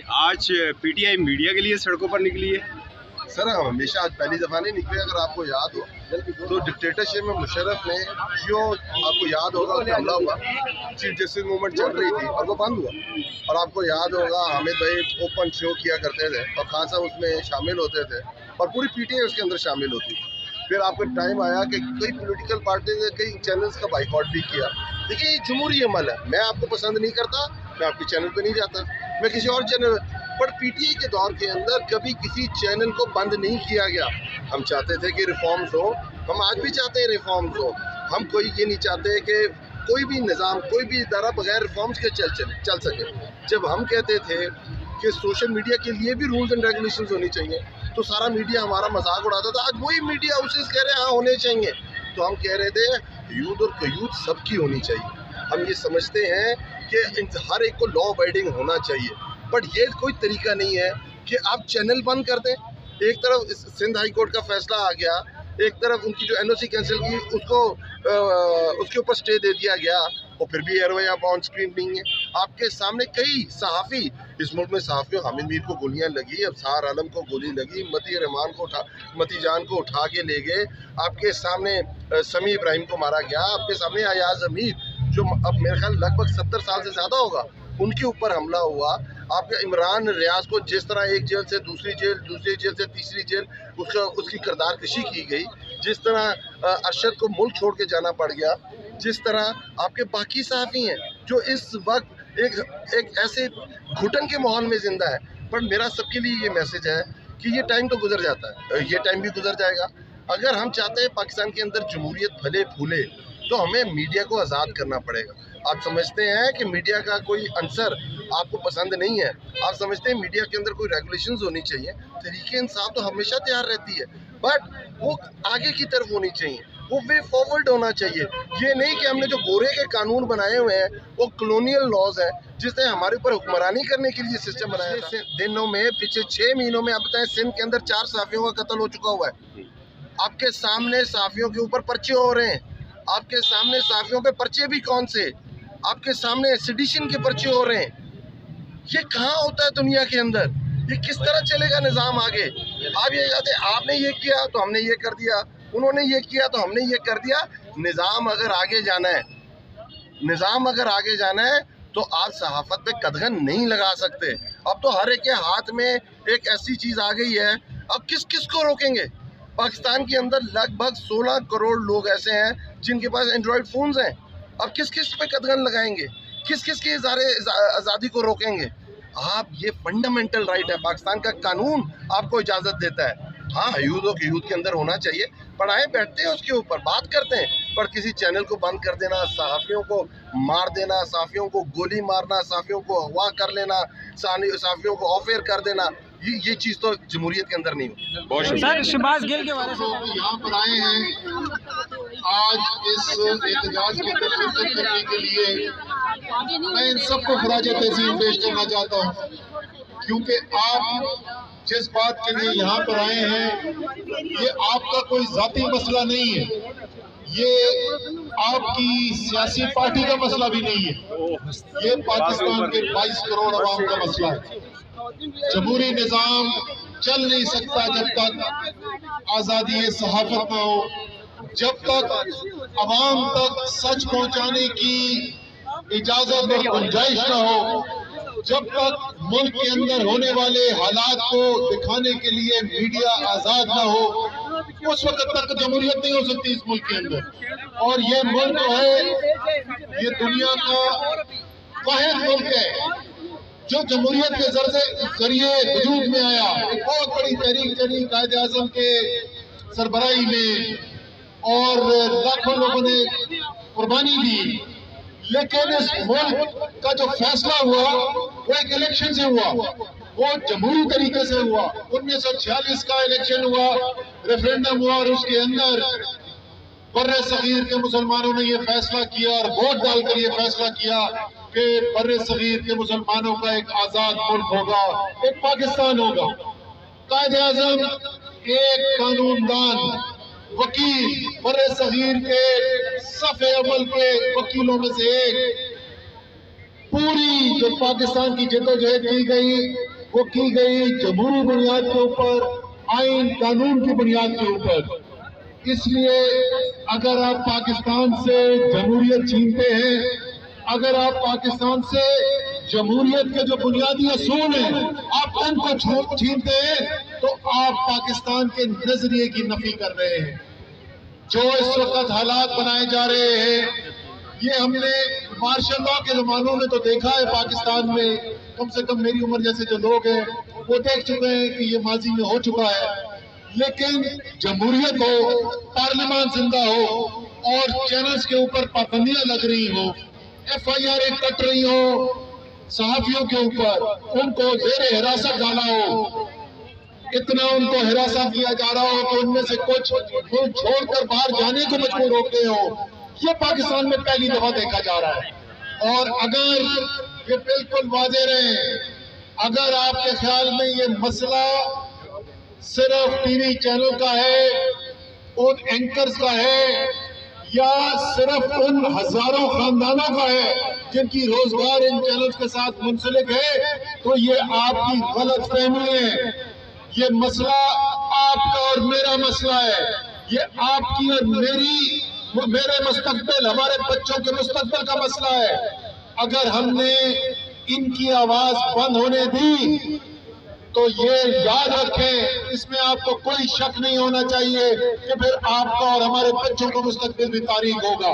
आज PTI media के लिए सड़कों पर निकली है। सर हम हमेशा आज पहली दफ़ा नहीं निकले। अगर आपको याद हो तो डिक्टेटरशिप में मुशर्रफ ने जो आपको याद होगा उसमें हमला हुआ, चीफ जस्टिस मूवमेंट चल रही थी और वो बंद हुआ। और आपको याद होगा हामिद भाई ओपन शो किया करते थे और खान साहब उसमें शामिल होते थे और पूरी पीटीआई उसके अंदर शामिल होती। फिर आपको टाइम आया कि कई पॉलिटिकल पार्टी ने कई चैनल्स का बाइकआउट भी किया। देखिए ये जमहूरी अमल है, मैं आपको पसंद नहीं करता, मैं आपके चैनल पे नहीं जाता, मैं किसी और चैनल पर पीटीआई के दौर के अंदर कभी किसी चैनल को बंद नहीं किया गया। हम चाहते थे कि रिफॉर्म्स हो, हम आज भी चाहते हैं रिफॉर्म्स हो। हम कोई ये नहीं चाहते कि कोई भी निज़ाम कोई भी इदारा बगैर रिफॉर्म्स के चल सके। जब हम कहते थे कि सोशल मीडिया के लिए भी रूल्स एंड रेगुलेशंस होनी चाहिए तो सारा मीडिया हमारा मजाक उड़ाता था। आज वही मीडिया उसे कह रहे हैं हाँ होने चाहिए। तो हम कह रहे थे यूथ और कयूथ सबकी होनी चाहिए। हम ये समझते हैं कि हर एक को लॉ अबाइडिंग होना चाहिए, बट ये कोई तरीका नहीं है कि आप चैनल बंद कर दें। एक तरफ सिंध हाई कोर्ट का फैसला आ गया, एक तरफ उनकी जो एनओसी कैंसिल की उसको उसके ऊपर स्टे दे दिया गया और फिर भी एयरवे आप ऑन स्क्रीन नहीं है। आपके सामने कई सहाफ़ी, इस मुल्क में सहाफ़ियों, हामिद मीर को गोलियां लगी, अफसार आलम को गोली लगी, मती जान को उठा के ले गए, आपके सामने समी इब्राहिम को मारा गया, आपके सामने अयाज अमीर जो अब मेरे ख्याल लगभग 70 साल से ज़्यादा होगा उनके ऊपर हमला हुआ। आपके इमरान रियाज को जिस तरह एक जेल से दूसरी जेल से तीसरी जेल उसकी किरदार कशी की गई, जिस तरह अरशद को मुल्क छोड़ के जाना पड़ गया, जिस तरह आपके बाकी सहाफ़ी हैं जो इस वक्त एक ऐसे घुटन के माहौल में ज़िंदा है। पर मेरा सबके लिए ये मैसेज है कि ये टाइम तो गुजर जाता है, ये टाइम भी गुजर जाएगा। अगर हम चाहते हैं पाकिस्तान के अंदर जमहूरियत फले फूले तो हमें मीडिया को आज़ाद करना पड़ेगा। आप समझते हैं कि मीडिया का कोई अंसर आपको पसंद नहीं है, आप समझते हैं मीडिया के अंदर कोई रेगुलेशंस होनी चाहिए, तरीके इंसाफ तो हमेशा तैयार रहती है, बट वो आगे की तरफ होनी चाहिए, वो वे फॉरवर्ड होना चाहिए। ये नहीं कि हमने जो गोरे के कानून बनाए हुए हैं वो कॉलोनियल लॉज है जिसने हमारे ऊपर हुक्मरानी करने के लिए सिस्टम बनाया था। दिनों में पिछले 6 महीनों में आप बताएं सिंध के अंदर 4 सहाफ़ियों का कत्ल हो चुका हुआ है। आपके सामने सहाफ़ियों के ऊपर पर्चे हो रहे हैं, आपके सामने सहाफ़ियों पे पर्चे भी कौन से, आपके सामने सेडिशन के पर्चे हो रहे हैं। ये कहाँ होता है दुनिया के अंदर? ये किस तरह चलेगा निज़ाम आगे? आप ये कहते हैं आपने ये किया तो हमने ये कर दिया, उन्होंने ये किया तो हमने ये कर दिया। निज़ाम अगर आगे जाना है, निज़ाम अगर आगे जाना है तो आप सहाफ़त पे कदगन नहीं लगा सकते। अब तो हर एक के हाथ में एक ऐसी चीज़ आ गई है, अब किस किस को रोकेंगे? पाकिस्तान के अंदर लगभग 16 करोड़ लोग ऐसे हैं जिनके पास एंड्रॉयड फ़ोन्स हैं। अब किस किस पे कदगन लगाएंगे? किस किस की आज़ादी को रोकेंगे? आप ये फंडामेंटल राइट है, पाकिस्तान का कानून आपको इजाज़त देता है। हाँ यूथ के अंदर होना चाहिए, पढ़ाएं, बैठते हैं उसके ऊपर बात करते हैं, पर किसी चैनल को बंद कर देना, सहाफ़ियों को मार देना, सहाफ़ियों को गोली मारना, सहाफ़ियों को अगवा कर लेना, सहाफ़ियों को ऑफ एयर कर देना, ये चीज़ तो जमहूरियत के अंदर नहीं होती। बहुत सर शहबाज गिल के बारे में यहाँ पर आए हैं आज इस एहतजाज की तरफ करने के लिए, मैं इन सबको खराज तहसीन पेश करना चाहता हूँ, क्योंकि आप जिस बात के लिए यहाँ पर आए हैं ये आपका कोई जाती मसला नहीं है, ये आपकी सियासी पार्टी का मसला भी नहीं है, ये पाकिस्तान के 22 करोड़ अवाम का मसला है। जमहूरी निज़ाम चल नहीं सकता जब तक आज़ादी सहाफ़त ना हो, जब तक अवाम तक सच पहुँचाने की इजाज़त और गुंजाइश ना हो, जब तक मुल्क के अंदर होने वाले हालात को दिखाने के लिए मीडिया आज़ाद ना हो, उस वक्त तक जमहूरियत नहीं हो सकती इस मुल्क के अंदर। और ये मुल्क है, ये दुनिया का वाहिद मुल्क है जो जमहूरियत के जरिए वजूद में आया। एक बहुत बड़ी तहरीक चली कायदे आज़म के सरबराही में और लाखों लोगों ने कुर्बानी दी, लेकिन इस मुल्क का जो फैसला हुआ वो एक इलेक्शन से हुआ, वो जमहूरी तरीके से हुआ। 1946 का इलेक्शन हुआ, रेफरेंडम हुआ और उसके अंदर बर्रे सगीर के मुसलमानों ने ये फैसला किया और वोट डालकर ये फैसला किया कि बर्रे सगीर के मुसलमानों का एक आज़ाद मुल्क होगा, एक पाकिस्तान होगा। कायदे आज़म एक कानूनदान वकील, बर्रे सगीर के सफ़े अमल के वकीलों में से एक, पूरी जो पाकिस्तान की जद्दोजहद की गई वो की गई जमहूरी बुनियाद के ऊपर, आइन कानून की बुनियाद के ऊपर। इसलिए अगर आप पाकिस्तान से जमहूरियत छीनते हैं, अगर आप पाकिस्तान से जमहूरियत के जो बुनियादी असूल हैं आप उनको छीनते हैं, तो आप पाकिस्तान के नजरिए की नफी कर रहे हैं। जो इस वक्त हालात बनाए जा रहे हैं, ये हमने मार्शल लॉ के जमानों में तो देखा है पाकिस्तान में, कम से कम मेरी उम्र जैसे जो लोग हैं वो देख चुके हैं कि ये माजी में हो चुका है। लेकिन जमहूरियत हो, पार्लियामान जिंदा हो और चैनल्स के ऊपर पाबंदियां लग रही हो, FIR कट रही हो सहाफियों के ऊपर, उनको जेर हिरासत डाला हो, इतना उनको हिरासत किया जा रहा हो कि उनमें से कुछ मुल्क छोड़कर बाहर जाने को मजबूर हो गए हो, ये पाकिस्तान में पहली दफा देखा जा रहा है। और अगर ये बिल्कुल वाज़ेह रहे, अगर आपके ख्याल में ये मसला सिर्फ टीवी चैनल का है, उन एंकर्स का है, या सिर्फ उन हजारों खानदानों का है जिनकी रोजगार इन चैनल्स के साथ मुंसलिक है, तो ये आपकी गलत फहमी है। ये मसला आपका और मेरा मसला है, ये आपकी और मेरे मुस्तकबिल, हमारे बच्चों के मुस्तकबिल का मसला है। अगर हमने इनकी आवाज बंद होने दी तो ये याद रखें, इसमें आपको कोई शक नहीं होना चाहिए कि फिर आपका और हमारे बच्चों का मुस्तकबिल भी तारीख होगा।